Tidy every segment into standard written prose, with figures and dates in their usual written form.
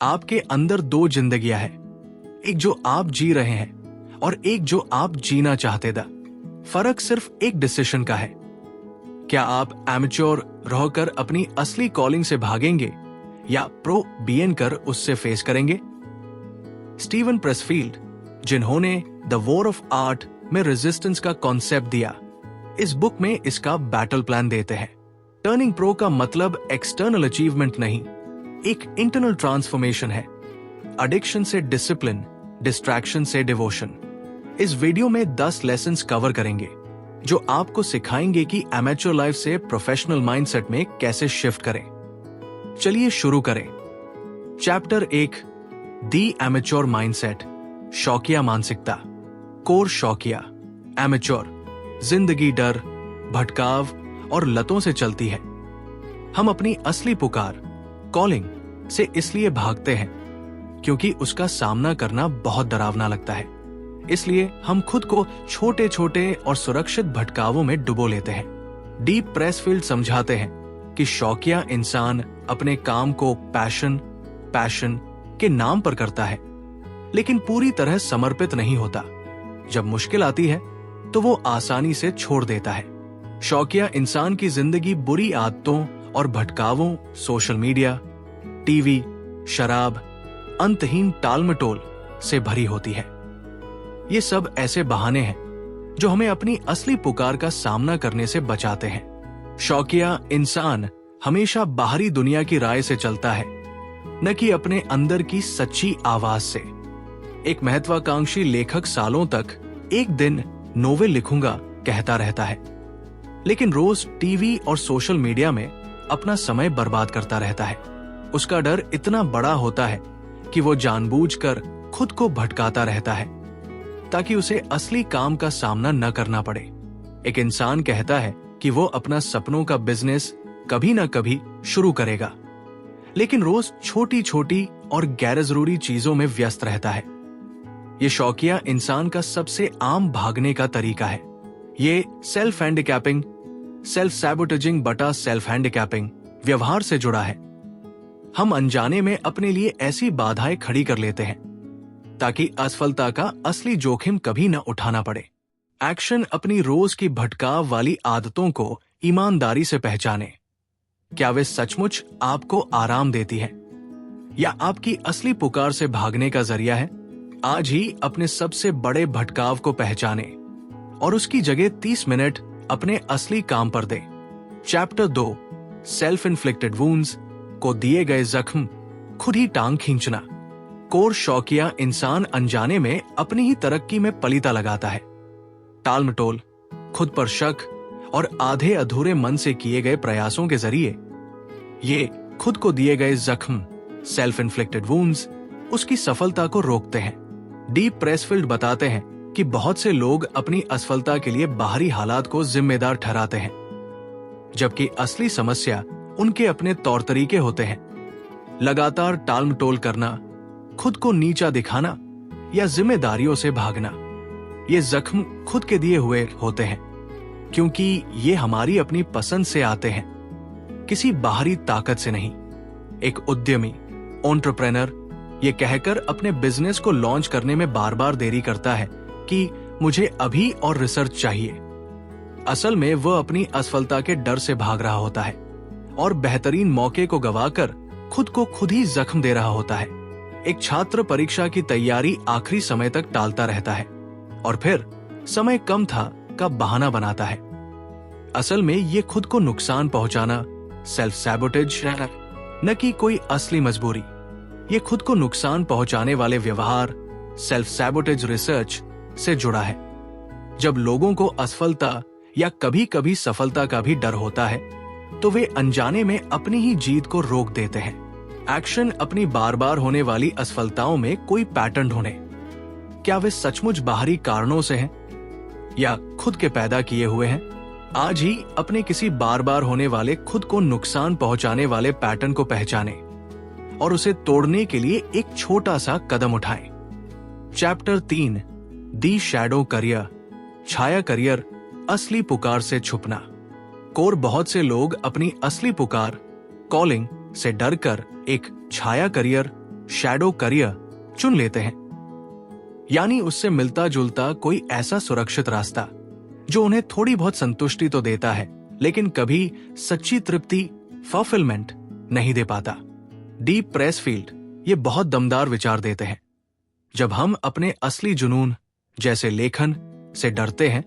आपके अंदर दो जिंदगियां हैं, एक जो आप जी रहे हैं और एक जो आप जीना चाहते थे। फर्क सिर्फ एक डिसीजन का है। क्या आप एमेच्योर रहकर अपनी असली कॉलिंग से भागेंगे या प्रो बीएन कर उससे फेस करेंगे? स्टीवन प्रेसफील्ड, जिन्होंने द वॉर ऑफ आर्ट में रेजिस्टेंस का कॉन्सेप्ट दिया, इस बुक में इसका बैटल प्लान देते हैं। टर्निंग प्रो का मतलब एक्सटर्नल अचीवमेंट नहीं, एक इंटरनल ट्रांसफॉर्मेशन है। एडिक्शन से डिसिप्लिन, डिस्ट्रैक्शन से डिवोशन। इस वीडियो में 10 लेसन्स कवर करेंगे जो आपको सिखाएंगे कि एमेच्योर लाइफ से प्रोफेशनल माइंडसेट में कैसे शिफ्ट करें। चलिए शुरू करें। चैप्टर 1, दी एमेच्योर माइंडसेट, शौकिया मानसिकता। कोर शौकिया। एमेच्योर जिंदगी डर, भटकाव और लतों से चलती है। हम अपनी असली पुकार, कॉलिंग से इसलिए भागते हैं क्योंकि उसका सामना करना बहुत डरावना लगता है। इसलिए हम खुद को छोटे छोटे और सुरक्षित भटकावों में डुबो लेते हैं। डीप प्रेसफील्ड समझाते हैं कि शौकिया इंसान अपने काम को पैशन के नाम पर करता है, लेकिन पूरी तरह समर्पित नहीं होता। जब मुश्किल आती है तो वो आसानी से छोड़ देता है। शौकिया इंसान की जिंदगी बुरी आदतों और भटकावों, सोशल मीडिया, टीवी, शराब, अंतहीन टालमटोल से भरी होती है। ये सब ऐसे बहाने हैं जो हमें अपनी असली पुकार का सामना करने से बचाते हैं। शौकिया इंसान हमेशा बाहरी दुनिया की राय से चलता है, न कि अपने अंदर की सच्ची आवाज से। एक महत्वाकांक्षी लेखक सालों तक एक दिन नोवेल लिखूंगा कहता रहता है, लेकिन रोज टीवी और सोशल मीडिया में अपना समय बर्बाद करता रहता है। उसका डर इतना बड़ा होता है कि वो जानबूझकर खुद को भटकाता रहता है ताकि उसे असली काम का सामना न करना पड़े। एक इंसान कहता है कि वो अपना सपनों का बिजनेस कभी ना कभी शुरू करेगा, लेकिन रोज छोटी छोटी और गैर जरूरी चीजों में व्यस्त रहता है। ये शौकिया इंसान का सबसे आम भागने का तरीका है। ये सेल्फ हैंडिकैपिंग, सेल्फ सैबोटेजिंग बटा सेल्फ हैंडिकैपिंग व्यवहार से जुड़ा है। हम अनजाने में अपने लिए ऐसी बाधाएं खड़ी कर लेते हैं ताकि असफलता का असली जोखिम कभी न उठाना पड़े। एक्शन अपनी रोज की भटकाव वाली आदतों को ईमानदारी से पहचाने। क्या वे सचमुच आपको आराम देती हैं या आपकी असली पुकार से भागने का जरिया है? आज ही अपने सबसे बड़े भटकाव को पहचाने और उसकी जगह 30 मिनट अपने असली काम पर दें। चैप्टर 2, सेल्फ इन्फ्लिक्टेड वुंड्स, को दिए गए जख्म खुद ही टांग खींचना। कोर शौकिया इंसान अनजाने में अपनी ही तरक्की में पलीता लगाता है। टालमटोल, खुद पर शक और आधे अधूरे मन से किए गए प्रयासों के जरिए ये खुद को दिए गए जख्म, सेल्फ इन्फ्लिक्टेड वुंड्स, उसकी सफलता को रोकते हैं। डीप प्रेसफील्ड बताते हैं कि बहुत से लोग अपनी असफलता के लिए बाहरी हालात को जिम्मेदार ठहराते हैं, जबकि असली समस्या उनके अपने तौर तरीके होते हैं। लगातार टालमटोल करना, खुद को नीचा दिखाना या जिम्मेदारियों से भागना, ये जख्म खुद के दिए हुए होते हैं क्योंकि ये हमारी अपनी पसंद से आते हैं, किसी बाहरी ताकत से नहीं। एक उद्यमी, एंटरप्रेन्योर ये कहकर अपने बिजनेस को लॉन्च करने में बार बार देरी करता है कि मुझे अभी और रिसर्च चाहिए। असल में वह अपनी असफलता के डर से भाग रहा होता है और बेहतरीन मौके को गवाकर खुद को खुद ही जख्म दे रहा होता है। एक छात्र परीक्षा की तैयारी आखिरी समय तक टालता रहता है और फिर समय कम था का बहाना बनाता है। असल में ये खुद को नुकसान पहुंचाना सेल्फ सैबोटेज न कि कोई असली मजबूरी। ये खुद को नुकसान पहुंचाने वाले व्यवहार, सेल्फ सैबोटेज रिसर्च से जुड़ा है। जब लोगों को असफलता या कभी कभी सफलता का भी डर होता है तो वे अनजाने में अपनी ही जीत को रोक देते हैं। एक्शन अपनी बार बार होने वाली असफलताओं में कोई पैटर्न ढूंढे। क्या वे सचमुच बाहरी कारणों से हैं या खुद के पैदा किए हुए हैं? आज ही अपने किसी बार बार होने वाले खुद को नुकसान पहुंचाने वाले पैटर्न को पहचाने और उसे तोड़ने के लिए एक छोटा सा कदम उठाएं। चैप्टर 3, दी शैडो करियर, छाया करियर, असली पुकार से छुपना। कोर बहुत से लोग अपनी असली पुकार, कॉलिंग से डरकर एक छाया करियर, शैडो करियर चुन लेते हैं, यानी उससे मिलता जुलता कोई ऐसा सुरक्षित रास्ता जो उन्हें थोड़ी बहुत संतुष्टि तो देता है लेकिन कभी सच्ची तृप्ति, फुलफिलमेंट नहीं दे पाता। डी प्रेसफील्ड ये बहुत दमदार विचार देते हैं। जब हम अपने असली जुनून जैसे लेखन से डरते हैं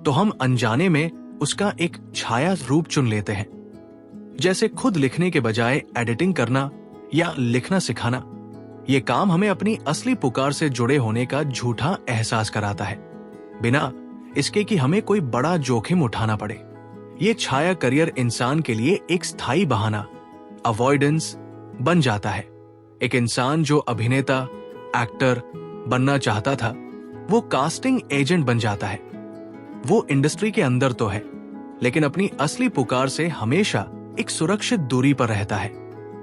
तो हम अनजाने में उसका एक छाया रूप चुन लेते हैं, जैसे खुद लिखने के बजाय एडिटिंग करना या लिखना सिखाना। ये काम हमें अपनी असली पुकार से जुड़े होने का झूठा एहसास कराता है, बिना इसके कि हमें कोई बड़ा जोखिम उठाना पड़े। ये छाया करियर इंसान के लिए एक स्थायी बहाना, अवॉइडेंस बन जाता है। एक इंसान जो अभिनेता, एक्टर बनना चाहता था, वो कास्टिंग एजेंट बन जाता है। वो इंडस्ट्री के अंदर तो है, लेकिन अपनी असली पुकार से हमेशा एक सुरक्षित दूरी पर रहता है।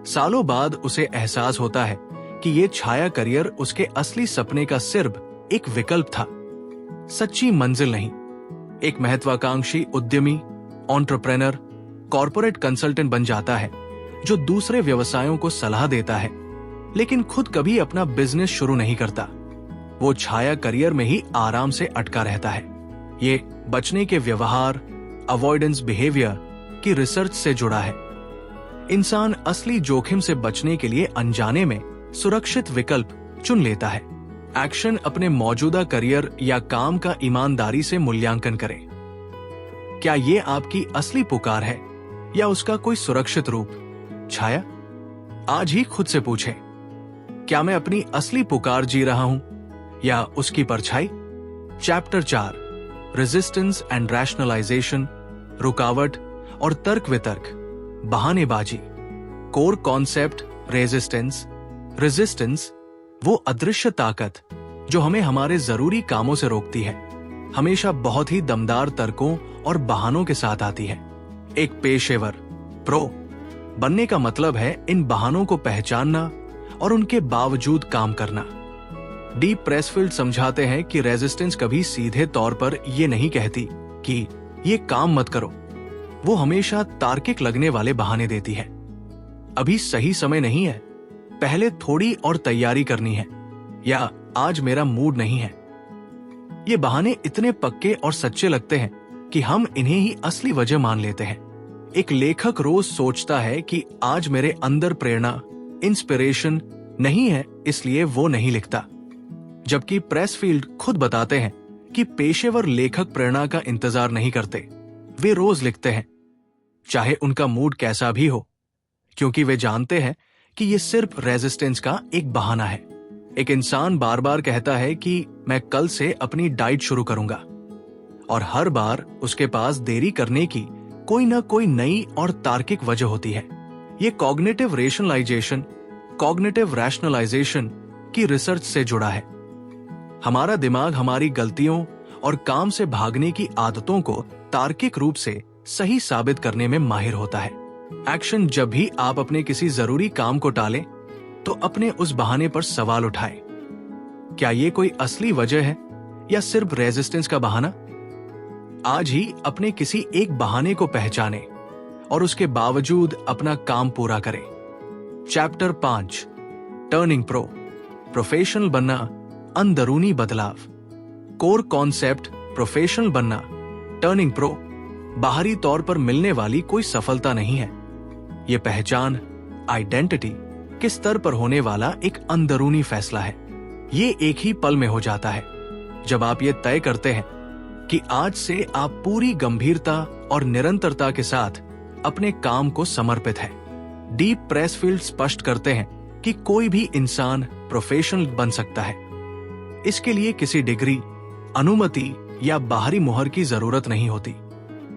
सालों बाद उसे एहसास होता है कि ये छाया करियर उसके असली सपने का सिर्फ एक विकल्प था, सच्ची मंजिल नहीं। एक महत्वाकांक्षी उद्यमी, एंटरप्रेन्योर, कॉर्पोरेट कंसल्टेंट बन जाता है जो दूसरे व्यवसायों को सलाह देता है लेकिन खुद कभी अपना बिजनेस शुरू नहीं करता। वो छाया करियर में ही आराम से अटका रहता है। ये बचने के व्यवहार, अवॉइडेंस बिहेवियर की रिसर्च से जुड़ा है। इंसान असली जोखिम से बचने के लिए अनजाने में सुरक्षित विकल्प चुन लेता है। एक्शन अपने मौजूदा करियर या काम का ईमानदारी से मूल्यांकन करें। क्या ये आपकी असली पुकार है या उसका कोई सुरक्षित रूप, छाया? आज ही खुद से पूछें, क्या मैं अपनी असली पुकार जी रहा हूं या उसकी परछाई? चैप्टर 4, रेजिस्टेंस एंड रैशनलाइजेशन, रुकावट और तर्क वितर्क, बहानेबाजी। Core concept resistance. रेजिस्टेंस वो अदृश्य ताकत जो हमें हमारे जरूरी कामों से रोकती है, हमेशा बहुत ही दमदार तर्कों और बहानों के साथ आती है। एक पेशेवर प्रो बनने का मतलब है इन बहानों को पहचानना और उनके बावजूद काम करना। डी प्रेसफील्ड समझाते हैं कि रेजिस्टेंस कभी सीधे तौर पर ये नहीं कहती कि ये काम मत करो। वो हमेशा तार्किक लगने वाले बहाने देती है। अभी सही समय नहीं है, पहले थोड़ी और तैयारी करनी है, या आज मेरा मूड नहीं है। ये बहाने इतने पक्के और सच्चे लगते हैं कि हम इन्हें ही असली वजह मान लेते हैं। एक लेखक रोज सोचता है कि आज मेरे अंदर प्रेरणा, इंस्पिरेशन नहीं है, इसलिए वो नहीं लिखता। जबकि प्रेसफील्ड खुद बताते हैं कि पेशेवर लेखक प्रेरणा का इंतजार नहीं करते, वे रोज लिखते हैं, चाहे उनका मूड कैसा भी हो, क्योंकि वे जानते हैं कि ये सिर्फ रेजिस्टेंस का एक बहाना है। एक इंसान बार बार कहता है कि मैं कल से अपनी डाइट शुरू करूंगा, और हर बार उसके पास देरी करने की कोई ना कोई नई और तार्किक वजह होती है। ये कॉग्निटिव रेशनलाइजेशन, कॉग्निटिव रैशनलाइजेशन की रिसर्च से जुड़ा है। हमारा दिमाग हमारी गलतियों और काम से भागने की आदतों को तार्किक रूप से सही साबित करने में माहिर होता है। एक्शन जब भी आप अपने किसी जरूरी काम को टालें, तो अपने उस बहाने पर सवाल उठाएं। क्या ये कोई असली वजह है या सिर्फ रेजिस्टेंस का बहाना? आज ही अपने किसी एक बहाने को पहचानें और उसके बावजूद अपना काम पूरा करें। चैप्टर 5, टर्निंग प्रो, प्रोफेशनल बनना, अंदरूनी बदलाव। कोर कॉन्सेप्ट प्रोफेशनल बनना, टर्निंग प्रो बाहरी तौर पर मिलने वाली कोई सफलता नहीं है। ये पहचान, आइडेंटिटी के स्तर पर होने वाला एक अंदरूनी फैसला है। ये एक ही पल में हो जाता है जब आप ये तय करते हैं कि आज से आप पूरी गंभीरता और निरंतरता के साथ अपने काम को समर्पित है। डी प्रेसफील्ड स्पष्ट करते हैं कि कोई भी इंसान प्रोफेशनल बन सकता है। इसके लिए किसी डिग्री, अनुमति या बाहरी मुहर की जरूरत नहीं होती।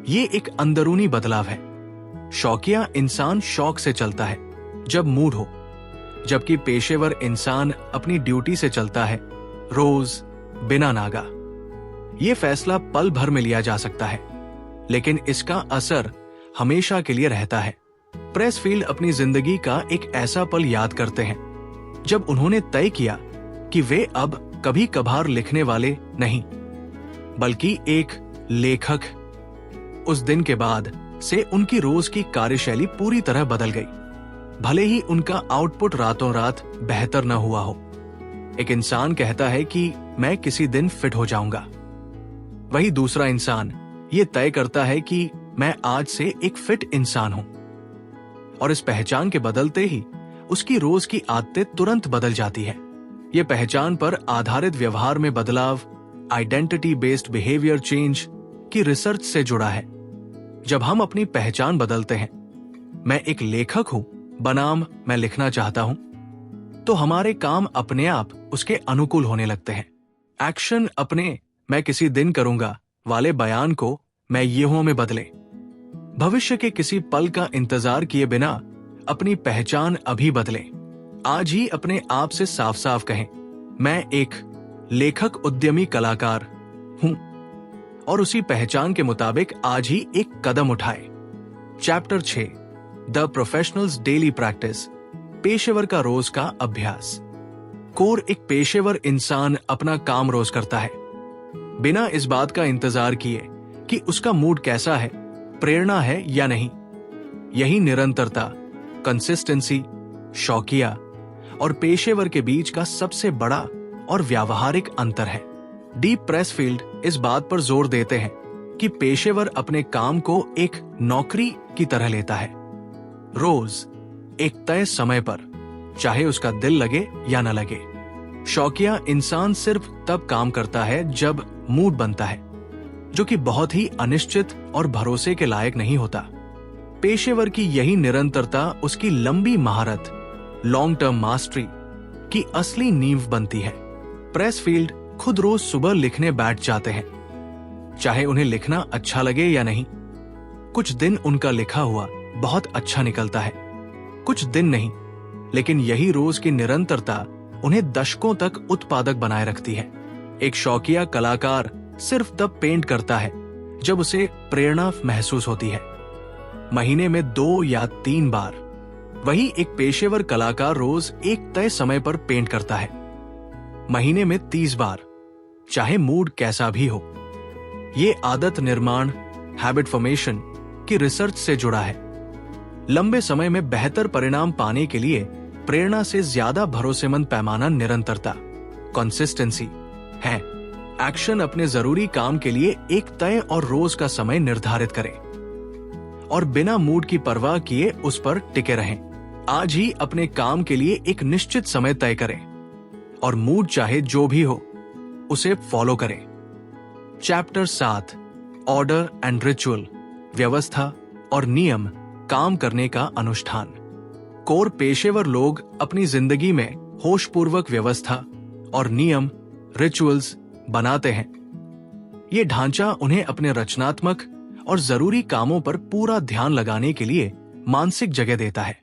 ये एक अंदरूनी बदलाव है। शौकिया इंसान शौक से चलता है जब मूड हो, जबकि पेशेवर इंसान अपनी ड्यूटी से चलता है, रोज बिना नागा। ये फैसला पल भर में लिया जा सकता है, लेकिन इसका असर हमेशा के लिए रहता है। प्रेसफील्ड अपनी जिंदगी का एक ऐसा पल याद करते हैं जब उन्होंने तय किया कि वे अब कभी कभार लिखने वाले नहीं, बल्कि एक लेखक। उस दिन के बाद से उनकी रोज की कार्यशैली पूरी तरह बदल गई। भले ही उनका आउटपुट रातों रात बेहतर न हुआ हो। एक इंसान कहता है कि मैं किसी दिन फिट हो जाऊंगा। वही दूसरा इंसान ये तय करता है कि मैं आज से एक फिट इंसान हूं। और इस पहचान के बदलते ही उसकी रोज की आदतें तुरंत बदल जाती है। ये पहचान पर आधारित व्यवहार में बदलाव आइडेंटिटी बेस्ड बिहेवियर चेंज की रिसर्च से जुड़ा है। जब हम अपनी पहचान बदलते हैं, मैं एक लेखक हूं बनाम मैं लिखना चाहता हूं, तो हमारे काम अपने आप उसके अनुकूल होने लगते हैं। एक्शन अपने मैं किसी दिन करूंगा वाले बयान को मैं ये हूं में बदले। भविष्य के किसी पल का इंतजार किए बिना अपनी पहचान अभी बदले। आज ही अपने आप से साफ साफ कहें, मैं एक लेखक उद्यमी कलाकार हूं, और उसी पहचान के मुताबिक आज ही एक कदम उठाए। Chapter 6 the professionals daily practice, पेशेवर का रोज का अभ्यास। कोर एक पेशेवर इंसान अपना काम रोज करता है, बिना इस बात का इंतजार किए कि उसका मूड कैसा है, प्रेरणा है या नहीं। यही निरंतरता, कंसिस्टेंसी, शौकिया और पेशेवर के बीच का सबसे बड़ा और व्यावहारिक अंतर है। डी प्रेसफील्ड इस बात पर जोर देते हैं कि पेशेवर अपने काम को एक नौकरी की तरह लेता है, रोज एक तय समय पर, चाहे उसका दिल लगे या न लगे। शौकिया इंसान सिर्फ तब काम करता है जब मूड बनता है, जो कि बहुत ही अनिश्चित और भरोसे के लायक नहीं होता। पेशेवर की यही निरंतरता उसकी लंबी महारत, लॉन्ग टर्म मास्टरी की असली नींव बनती है। प्रेसफील्ड खुद रोज सुबह लिखने बैठ जाते हैं, चाहे उन्हें लिखना अच्छा लगे या नहीं। कुछ दिन उनका लिखा हुआ बहुत अच्छा निकलता है, कुछ दिन नहीं, लेकिन यही रोज की निरंतरता उन्हें दशकों तक उत्पादक बनाए रखती है। एक शौकिया कलाकार सिर्फ तब पेंट करता है जब उसे प्रेरणा महसूस होती है, महीने में 2 या 3 बार। वही एक पेशेवर कलाकार रोज एक तय समय पर पेंट करता है, महीने में 30 बार, चाहे मूड कैसा भी हो। ये आदत निर्माण, हैबिट फॉर्मेशन की रिसर्च से जुड़ा है। लंबे समय में बेहतर परिणाम पाने के लिए प्रेरणा से ज्यादा भरोसेमंद पैमाना निरंतरता, कंसिस्टेंसी है। एक्शन अपने जरूरी काम के लिए एक तय और रोज का समय निर्धारित करें और बिना मूड की परवाह किए उस पर टिके रहें। आज ही अपने काम के लिए एक निश्चित समय तय करें और मूड चाहे जो भी हो उसे फॉलो करें। चैप्टर 7 ऑर्डर एंड रिचुअल, व्यवस्था और नियम काम करने का अनुष्ठान। कोर पेशेवर लोग अपनी जिंदगी में होशपूर्वक व्यवस्था और नियम, रिचुअल्स बनाते हैं। ये ढांचा उन्हें अपने रचनात्मक और जरूरी कामों पर पूरा ध्यान लगाने के लिए मानसिक जगह देता है।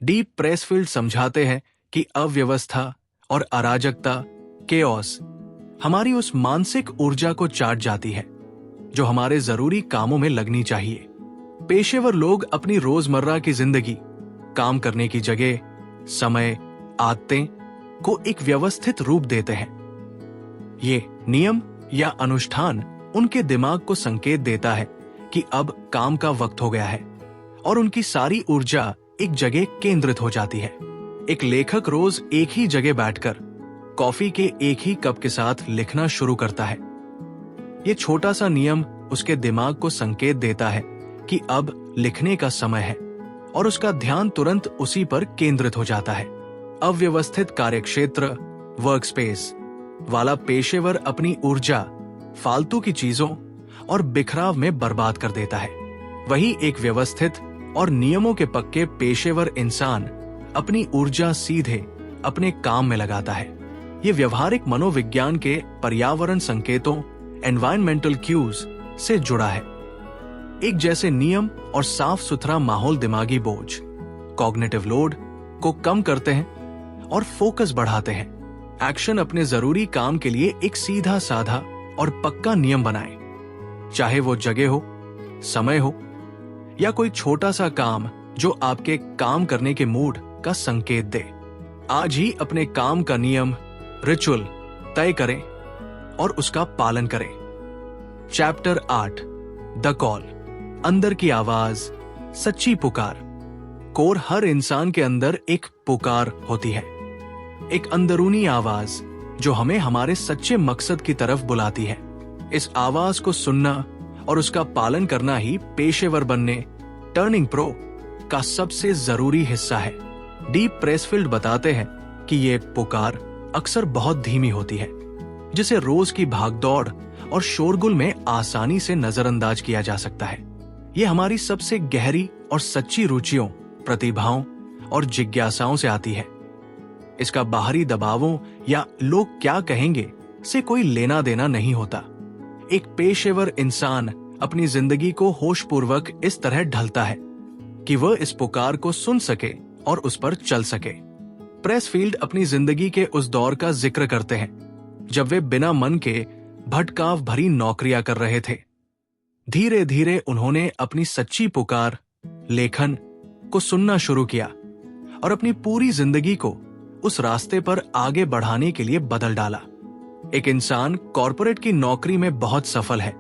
डी प्रेसफील्ड समझाते हैं कि अव्यवस्था और अराजकता, केओस, हमारी उस मानसिक ऊर्जा को चाट जाती है जो हमारे जरूरी कामों में लगनी चाहिए। पेशेवर लोग अपनी रोजमर्रा की जिंदगी, काम करने की जगह, समय, आदतें को एक व्यवस्थित रूप देते हैं। ये नियम या अनुष्ठान उनके दिमाग को संकेत देता है कि अब काम का वक्त हो गया है और उनकी सारी ऊर्जा एक जगह केंद्रित हो जाती है। एक लेखक रोज एक ही जगह बैठकर कॉफी के एक ही कप के साथ लिखना शुरू करता है। ये छोटा सा नियम उसके दिमाग को संकेत देता है कि अब लिखने का समय है और उसका ध्यान तुरंत उसी पर केंद्रित हो जाता है। अव्यवस्थित कार्यक्षेत्र, वर्क स्पेस वाला पेशेवर अपनी ऊर्जा फालतू की चीजों और बिखराव में बर्बाद कर देता है। वही एक व्यवस्थित और नियमों के पक्के पेशेवर इंसान अपनी ऊर्जा सीधे अपने काम में लगाता है। ये व्यवहारिक मनोविज्ञान के पर्यावरण संकेतों, एनवायरमेंटल क्यूज से जुड़ा है। एक जैसे नियम और साफ सुथरा माहौल दिमागी बोझ, कॉग्निटिव लोड को कम करते हैं और फोकस बढ़ाते हैं। एक्शन अपने जरूरी काम के लिए एक सीधा साधा और पक्का नियम बनाएं, चाहे वो जगह हो, समय हो या कोई छोटा सा काम जो आपके काम करने के मूड का संकेत दे। आज ही अपने काम का नियम, रिचुअल तय करें और उसका पालन करें। चैप्टर 8 द कॉल, अंदर की आवाज, सच्ची पुकार। कोर हर इंसान के अंदर एक पुकार होती है, एक अंदरूनी आवाज जो हमें हमारे सच्चे मकसद की तरफ बुलाती है। इस आवाज को सुनना और उसका पालन करना ही पेशेवर बनने, टर्निंग प्रो का सबसे जरूरी हिस्सा है। डीप प्रेसफील्ड बताते हैं कि ये पुकार अक्सर बहुत धीमी होती है, जिसे रोज की भागदौड़ और शोरगुल में आसानी से नजरअंदाज किया जा सकता है। ये हमारी सबसे गहरी और सच्ची रुचियों, प्रतिभाओं और जिज्ञासाओं से आती है। इसका बाहरी दबावों या लोग क्या कहेंगे से कोई लेना देना नहीं होता। एक पेशेवर इंसान अपनी जिंदगी को होशपूर्वक इस तरह ढलता है कि वह इस पुकार को सुन सके और उस पर चल सके। प्रेसफील्ड अपनी जिंदगी के उस दौर का जिक्र करते हैं जब वे बिना मन के भटकाव भरी नौकरियां कर रहे थे। धीरे धीरे उन्होंने अपनी सच्ची पुकार, लेखन को सुनना शुरू किया और अपनी पूरी जिंदगी को उस रास्ते पर आगे बढ़ाने के लिए बदल डाला। एक इंसान कॉर्पोरेट की नौकरी में बहुत सफल है,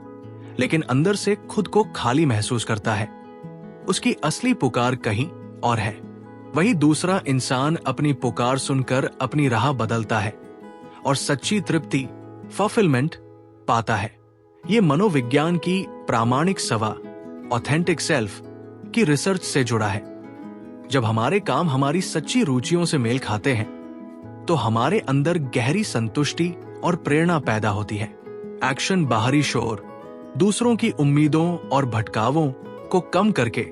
लेकिन अंदर से खुद को खाली महसूस करता है। उसकी असली पुकार कहीं और है। वही दूसरा इंसान अपनी पुकार सुनकर अपनी राह बदलता है और सच्ची तृप्ति, फुलफिलमेंट पाता है। ये मनोविज्ञान की प्रामाणिक सवा, ऑथेंटिक सेल्फ की रिसर्च से जुड़ा है। जब हमारे काम हमारी सच्ची रुचियों से मेल खाते हैं तो हमारे अंदर गहरी संतुष्टि और प्रेरणा पैदा होती है। एक्शन बाहरी शोर, दूसरों की उम्मीदों और भटकावों को कम करके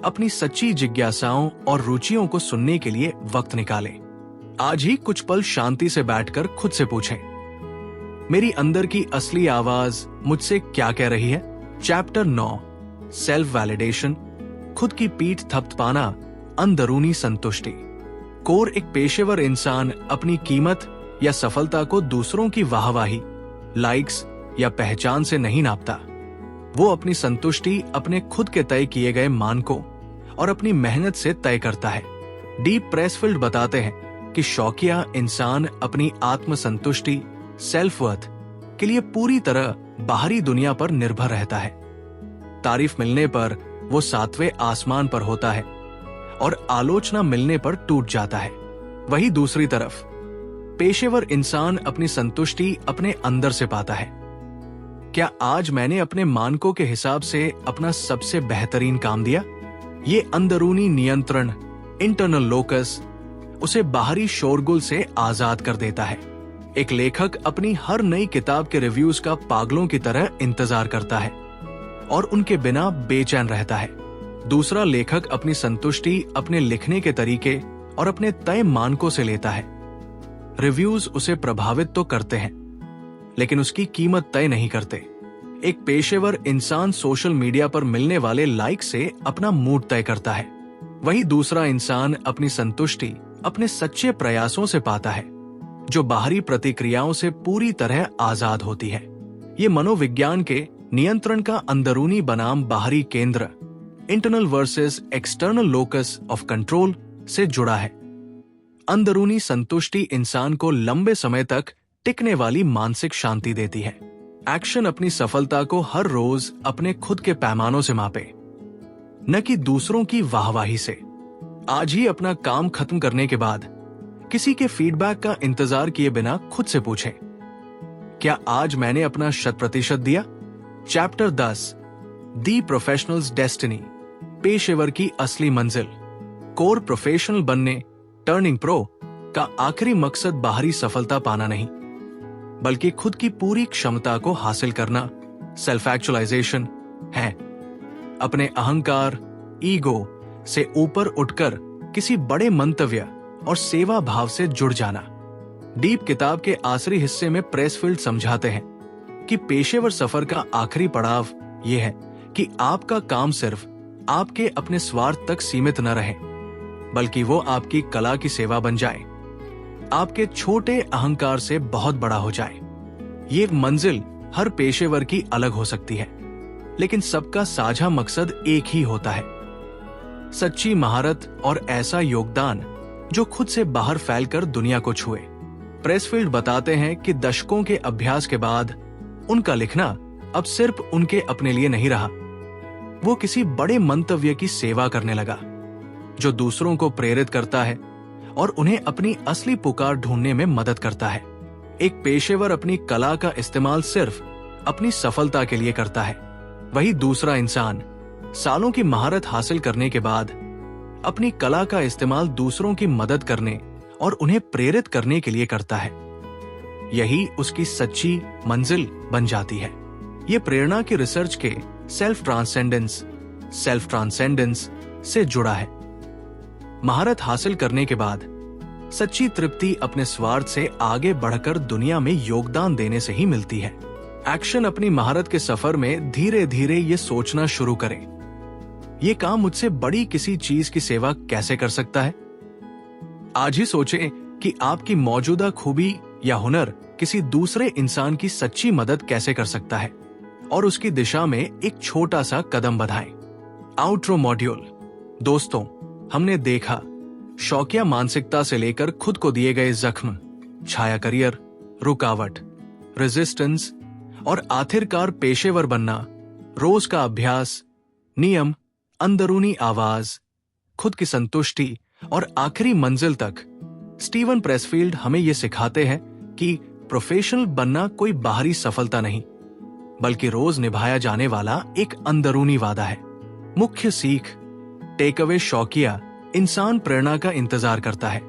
अपनी सच्ची जिज्ञासाओं और रुचियों को सुनने के लिए वक्त निकालें। आज ही कुछ पल शांति से बैठकर खुद से पूछें, मेरी अंदर की असली आवाज मुझसे क्या कह रही है? चैप्टर 9, सेल्फ वैलिडेशन, खुद की पीठ थपथपाना, अंदरूनी संतुष्टि। कोर एक पेशेवर इंसान अपनी कीमत या सफलता को दूसरों की वाहवाही, लाइक्स या पहचान से नहीं नापता। वो अपनी संतुष्टि अपने खुद के तय किए गए मानकों और अपनी मेहनत से तय करता है। डीप प्रेसफील्ड बताते हैं कि शौकिया इंसान अपनी आत्मसंतुष्टि, सेल्फ वर्थ के लिए पूरी तरह बाहरी दुनिया पर निर्भर रहता है। तारीफ मिलने पर वो 7वें आसमान पर होता है और आलोचना मिलने पर टूट जाता है। वही दूसरी तरफ पेशेवर इंसान अपनी संतुष्टि अपने अंदर से पाता है। क्या आज मैंने अपने मानकों के हिसाब से अपना सबसे बेहतरीन काम दिया? ये अंदरूनी नियंत्रण, इंटरनल लोकस, उसे बाहरी शोरगुल से आजाद कर देता है। एक लेखक अपनी हर नई किताब के रिव्यूज का पागलों की तरह इंतजार करता है और उनके बिना बेचैन रहता है। दूसरा लेखक अपनी संतुष्टि अपने लिखने के तरीके और अपने तय मानकों से लेता है। रिव्यूज उसे प्रभावित तो करते हैं, लेकिन उसकी कीमत तय नहीं करते। एक पेशेवर इंसान सोशल मीडिया पर मिलने वाले लाइक से अपना मूड तय करता है। वही दूसरा इंसान अपनी संतुष्टि अपने सच्चे प्रयासों से पाता है, जो बाहरी प्रतिक्रियाओं से पूरी तरह आजाद होती है। ये मनोविज्ञान के नियंत्रण का अंदरूनी बनाम बाहरी केंद्र, internal versus external locus of control से जुड़ा है। अंदरूनी संतुष्टि इंसान को लंबे समय तक टिकने वाली मानसिक शांति देती है। एक्शन अपनी सफलता को हर रोज अपने खुद के पैमानों से मापे, न कि दूसरों की वाहवाही से। आज ही अपना काम खत्म करने के बाद किसी के फीडबैक का इंतजार किए बिना खुद से पूछें, क्या आज मैंने अपना 100% दिया? चैप्टर 10, दी प्रोफेशनल्स डेस्टिनी, पेशेवर की असली मंजिल। कोर प्रोफेशनल बनने, टर्निंग प्रो का आखिरी मकसद बाहरी सफलता पाना नहीं, बल्कि खुद की पूरी क्षमता को हासिल करना, सेल्फ एक्चुअलाइजेशन है। अपने अहंकार, ईगो से ऊपर उठकर किसी बड़े मंतव्य और सेवा भाव से जुड़ जाना। डीप किताब के आखिरी हिस्से में प्रेसफील्ड समझाते हैं कि पेशेवर सफर का आखिरी पड़ाव यह है कि आपका काम सिर्फ आपके अपने स्वार्थ तक सीमित न रहे, बल्कि वो आपकी कला की सेवा बन जाए, आपके छोटे अहंकार से बहुत बड़ा हो जाए। ये मंजिल हर पेशेवर की अलग हो सकती है, लेकिन सबका साझा मकसद एक ही होता है, सच्ची महारत और ऐसा योगदान जो खुद से बाहर फैलकर दुनिया को छुए। प्रेसफील्ड बताते हैं कि दशकों के अभ्यास के बाद उनका लिखना अब सिर्फ उनके अपने लिए नहीं रहा, वो किसी बड़े मंतव्य की सेवा करने लगा, जो दूसरों को प्रेरित करता है और उन्हें अपनी असली पुकार ढूंढने में मदद करता है। एक पेशेवर अपनी कला का इस्तेमाल सिर्फ अपनी सफलता के लिए करता है, वही दूसरा इंसान सालों की महारत हासिल करने के बाद अपनी कला का इस्तेमाल दूसरों की मदद करने और उन्हें प्रेरित करने के लिए करता है। यही उसकी सच्ची मंजिल बन जाती है। ये प्रेरणा की रिसर्च के सेल्फ ट्रांसेंडेंस से जुड़ा है। महारत हासिल करने के बाद सच्ची तृप्ति अपने स्वार्थ से आगे बढ़कर दुनिया में योगदान देने से ही मिलती है। एक्शन अपनी महारत के सफर में धीरे धीरे ये सोचना शुरू करें, ये काम मुझसे बड़ी किसी चीज की सेवा कैसे कर सकता है। आज ही सोचें कि आपकी मौजूदा खूबी या हुनर किसी दूसरे इंसान की सच्ची मदद कैसे कर सकता है और उसकी दिशा में एक छोटा सा कदम बढ़ाएं। Outro module. दोस्तों, हमने देखा शौकिया मानसिकता से लेकर खुद को दिए गए जख्म, छाया करियर, रुकावट, रेजिस्टेंस और आखिरकार पेशेवर बनना, रोज का अभ्यास, नियम, अंदरूनी आवाज, खुद की संतुष्टि और आखिरी मंजिल तक स्टीवन प्रेसफील्ड हमें ये सिखाते हैं कि प्रोफेशनल बनना कोई बाहरी सफलता नहीं, बल्कि रोज निभाया जाने वाला एक अंदरूनी वादा है। मुख्य सीख, टेकअवे, शौकिया इंसान प्रेरणा का इंतजार करता है,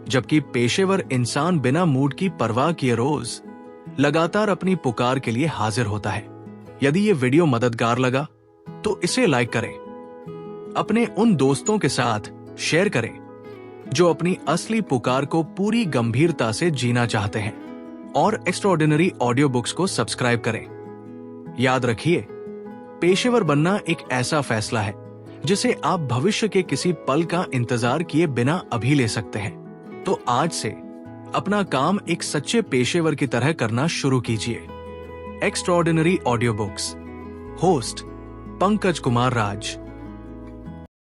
जबकि पेशेवर इंसान बिना मूड की परवाह किए रोज लगातार अपनी पुकार के लिए हाजिर होता है। यदि ये वीडियो मददगार लगा तो इसे लाइक करें, अपने उन दोस्तों के साथ शेयर करें जो अपनी असली पुकार को पूरी गंभीरता से जीना चाहते हैं, और एक्स्ट्राऑर्डिनरी ऑडियो बुक्स को सब्सक्राइब करें। याद रखिए, पेशेवर बनना एक ऐसा फैसला है जिसे आप भविष्य के किसी पल का इंतजार किए बिना अभी ले सकते हैं। तो आज से अपना काम एक सच्चे पेशेवर की तरह करना शुरू कीजिए। Extraordinary audio books, host Pankaj Kumar राज।